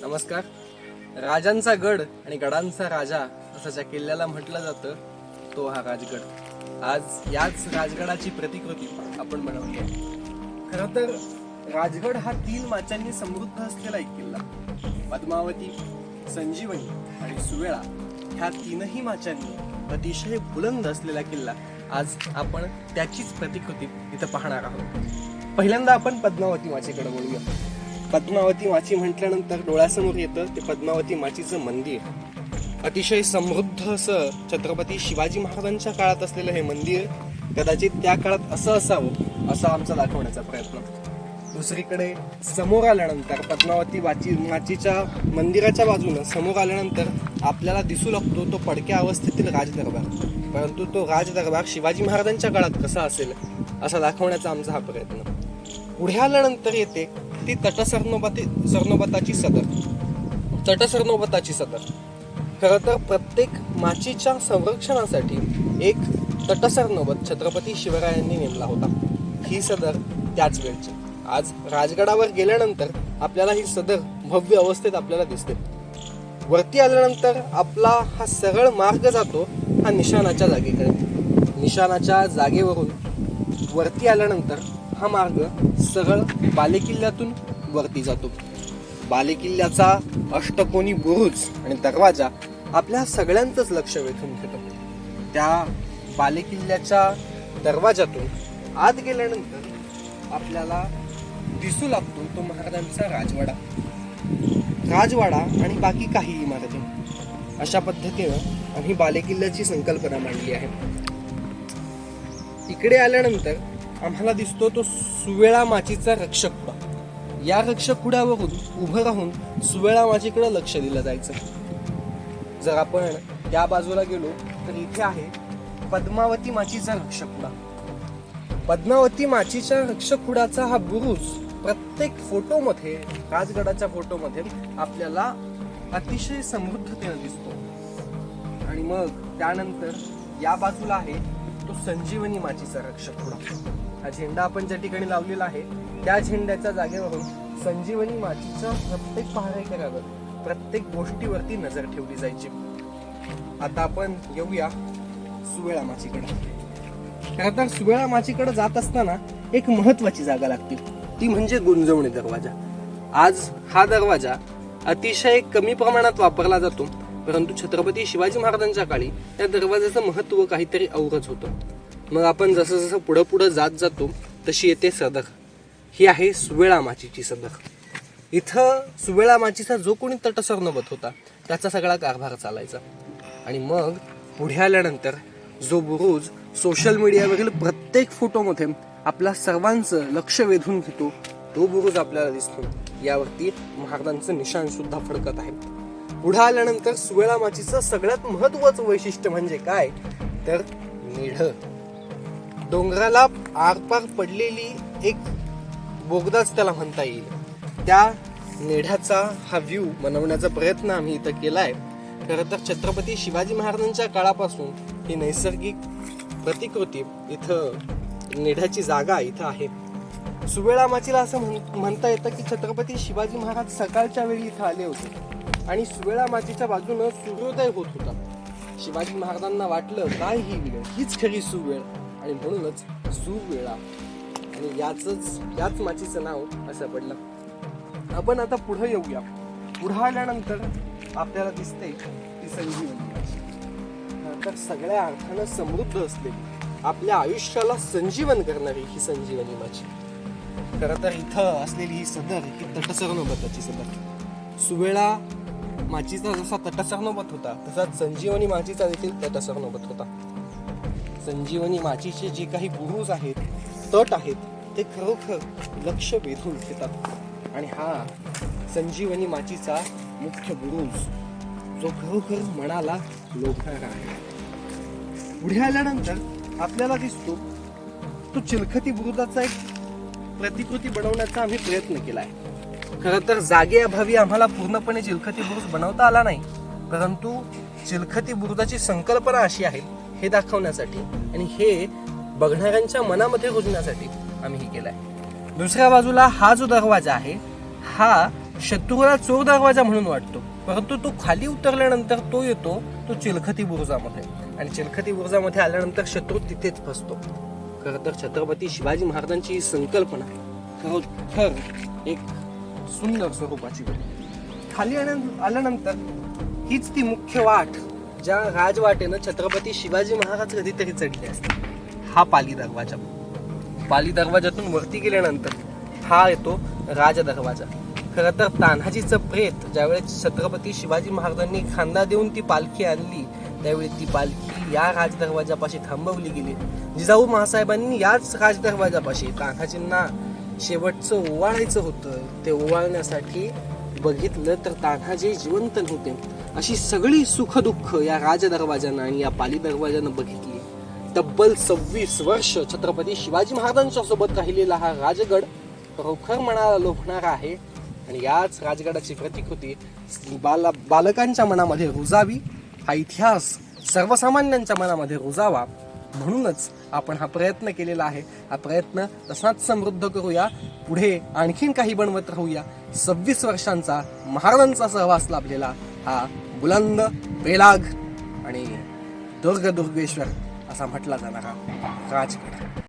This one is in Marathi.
नमस्कार. राजांचा गड आणि गडांचा राजा असं ज्या किल्ल्याला म्हटलं जातं तो हा राजगड. आज याच राजगडाची प्रतिकृती आपण बनवली. खरं तर राजगड हा 3 माचांनी समृद्ध असलेला एक किल्ला. पद्मावती, संजीवनी आणि सुवेळा ह्या 3ही माचांनी अतिशय बुलंद असलेला किल्ला. आज आपण त्याचीच प्रतिकृती इथं पाहणार आहोत. पहिल्यांदा आपण पद्मावती माचेकडे वळूया. पद्मावती माची म्हटल्यानंतर डोळ्यासमोर येतं ते पद्मावती माचीचं मंदिर. अतिशय समृद्ध असं छत्रपती शिवाजी महाराजांच्या काळात असलेलं हे मंदिर कदाचित त्या काळात असं असावं असा आमचा दाखवण्याचा प्रयत्न. दुसरीकडे समोर आल्यानंतर पद्मावती माचीच्या मंदिराच्या बाजूनं समोर आल्यानंतर आपल्याला दिसू लागतो तो पडक्या अवस्थेतील राजदरबार. परंतु तो राजदरबार शिवाजी महाराजांच्या काळात कसा असेल असा दाखवण्याचा आमचा हा प्रयत्न. पुढे आल्यानंतर येते ती सरनोबताची सदर. खरं तर प्रत्येक माचीच्या संरक्षणासाठी एक तटसरनोबत छत्रपती शिवरायांनी नेमला होता. ही सदर त्याच वेळची. आज राजगडावर गेल्यानंतर आपल्याला ही सदर भव्य अवस्थेत आपल्याला दिसते. वरती आल्यानंतर आपला हा सरळ मार्ग जातो हा निशाणाच्या जागेकडे. निशाणाच्या जागेवरून वरती आल्यानंतर हा मार्ग सरळ बालेकिल्ल्यातून वरती जातो. बालेकिल्ल्याचा अष्टकोनी बुरुज आणि दरवाजा आपल्या सगळ्यांचंच लक्ष वेधून घेतो. त्या बालेकिल्ल्याच्या दरवाजातून आत गेल्यानंतर आपल्याला दिसू लागतो तो महाराजांचा राजवाडा आणि बाकी काही इमारती. अशा पद्धतीनं आम्ही बालेकिल्ल्याची संकल्पना मांडली आहे. इकडे आल्यानंतर आम्हाला दिसतो तो सुवेळा माचीचा रक्षकपुडा. या रक्षकपुड्यावरून उभं राहून सुवेळा माचीकडे लक्ष दिलं जायचं. जर आपण त्या बाजूला गेलो तर इथे आहे पद्मावती माचीचा रक्षकपुडा. पद्मावती माचीच्या रक्षकपुड्याचा हा बुरुज प्रत्येक फोटोमध्ये, राजगडाच्या फोटोमध्ये आपल्याला अतिशय समृद्धतेने दिसतो. आणि मग त्यानंतर या बाजूला आहे तो संजीवनी माचीचा रक्षकपुडा. हा झेंडा आपण ज्या ठिकाणी लावलेला आहे त्या झेंड्याच्या जागेवरून संजीवनी माचीच्या प्रत्येक पहारेकऱ्यावर, प्रत्येक गोष्टीवरती नजर ठेवली जायची. आता आपण येऊया सुवेळा माचीकडे. खरं तर सुवेळा माचीकडे जात असताना एक महत्वाची जागा लागते, ती म्हणजे गुंजवणी दरवाजा. आज हा दरवाजा अतिशय कमी प्रमाणात वापरला जातो, परंतु छत्रपती शिवाजी महाराजांच्या काळी या दरवाजाचं महत्व काहीतरी औरच होतं. मग आपण जसं जसं पुढं जात जातो तशी येते सदर. ही आहे सुवेळा माचीची सदर. इथं सुवेळा माचीचा जो कोणी तटसरनोबत होता त्याचा सगळा कारभार चालायचा. आणि मग पुढे आल्यानंतर जो बुरुज सोशल मीडियावरील प्रत्येक फोटोमध्ये आपल्या सर्वांचं लक्ष वेधून घेतो तो बुरुज आपल्याला दिसतो. यावरती महाराजांचं निशाण सुद्धा फडकत आहे. पुढे आल्यानंतर सुवेळा माचीचं सगळ्यात महत्वाचं वैशिष्ट्य म्हणजे काय तर मेढ. डोंगराला आरपार पडलेली एक बोगदाच त्याला म्हणता येईल. त्या मेढ्याचा हा व्ह्यू बनवण्याचा प्रयत्न आम्ही इथं केलाय. खरं तर छत्रपती शिवाजी महाराजांच्या काळापासून ही नैसर्गिक प्रतिकृती इथं मेढ्याची जागा इथं आहे. सुवेळा माचीला असं म्हणता येतं की छत्रपती शिवाजी महाराज सकाळच्या वेळी इथं आले होते आणि सुवेळा माचीच्या बाजूनं सूर्योदय होत होता. शिवाजी महाराजांना वाटलं काय ही वेळ, हीच खरी सुवेळ, आणि म्हणूनच सुवेळा आणि याच माचीचं नाव असं पडलं. आपण आता पुढे येऊया. पुढे आल्यानंतर आपल्याला दिसते ती संजीवनी माची. तर सगळ्या अर्थानं समृद्ध असलेली, आपल्या आयुष्याला संजीवन करणारी ही संजीवनी माची. खरं तर इथं असलेली ही सदर ही तटसरनोबताची सदर. सुवेळा माचीचा जसा तटसरनोबत होता तसाच संजीवनी माचीचा देखील तटसरनोबत होता. संजीवनी माचीचे जे काही बुरुज आहेत, तट आहेत, ते खरोखर लक्ष वेधून घेतात. आणि हा संजीवनी माचीचा मुख्य बुरुज जो खरोखर मनाला लोभणारा आहे. पुढे आल्यानंतर आपल्याला दिसतो तो चिलखती बुरुजाचा एक प्रतिकृती बनवण्याचा आम्ही प्रयत्न केलाय. खरं तर जागेअभावी आम्हाला पूर्णपणे चिलखती बुरुज बनवता आला नाही, परंतु चिलखती बुरुजाची संकल्पना अशी आहे हे दाखवण्यासाठी आणि हे बघणाऱ्यांच्या मनामध्ये रुजण्यासाठी आम्ही हे केलंय. दुसऱ्या बाजूला हा जो दरवाजा आहे हा शत्रूला चोर दरवाजा म्हणून वाटतो, परंतु तो खाली उतरल्यानंतर तो येतो तो चिलखती बुरुजामध्ये, आणि चिलखती बुरुजामध्ये आल्यानंतर शत्रू तिथेच फसतो. खरं तर छत्रपती शिवाजी महाराजांची ही संकल्पना खरोखर एक सुंदर स्वरूपाची होती. खाली आल्यानंतर हीच ती मुख्य वाट ज्या राजवाटेनं छत्रपती शिवाजी महाराज कधीतरी चढले असते. हा पाली दरवाजा. पाली दरवाजातून वरती गेल्यानंतर हा येतो राज दरवाजा. खरं तर तान्हाजीचं प्रेत ज्यावेळेस छत्रपती शिवाजी महाराजांनी खांदा देऊन ती पालखी आणली, त्यावेळी ती पालखी या राज दरवाजापाशी थांबवली गेली. जिजाऊ महासाहेबांनी याच राज दरवाजापाशी तान्हाजींना शेवटचं ओवाळायचं होतं. ते ओवाळण्यासाठी बघितलं तर तान्हाजी जिवंत नव्हते. अशी सगळी सुखदुःख या राज दरवाजानं आणि या पाली दरवाजानं बघितली. तब्बल 26 वर्ष छत्रपती शिवाजी महाराजांच्या सोबत राहिलेला हा राजगड खरोखर मनाला लोभणारा आहे, आणि याच राजगडाची प्रतिकृती बालकांच्या मनामध्ये रुजावी, हा इतिहास सर्वसामान्यांच्या मनामध्ये रुजावा, म्हणूनच आपण हा प्रयत्न केलेला आहे. हा प्रयत्न तसाच समृद्ध करूया, पुढे आणखीन काही बनवत राहूया. 26 वर्षांचा महाराजांचा सहवास लाभलेला हा बुलंद, बेलाग आणि दुर्गेश्वर असा म्हटला जाणारा राजगड.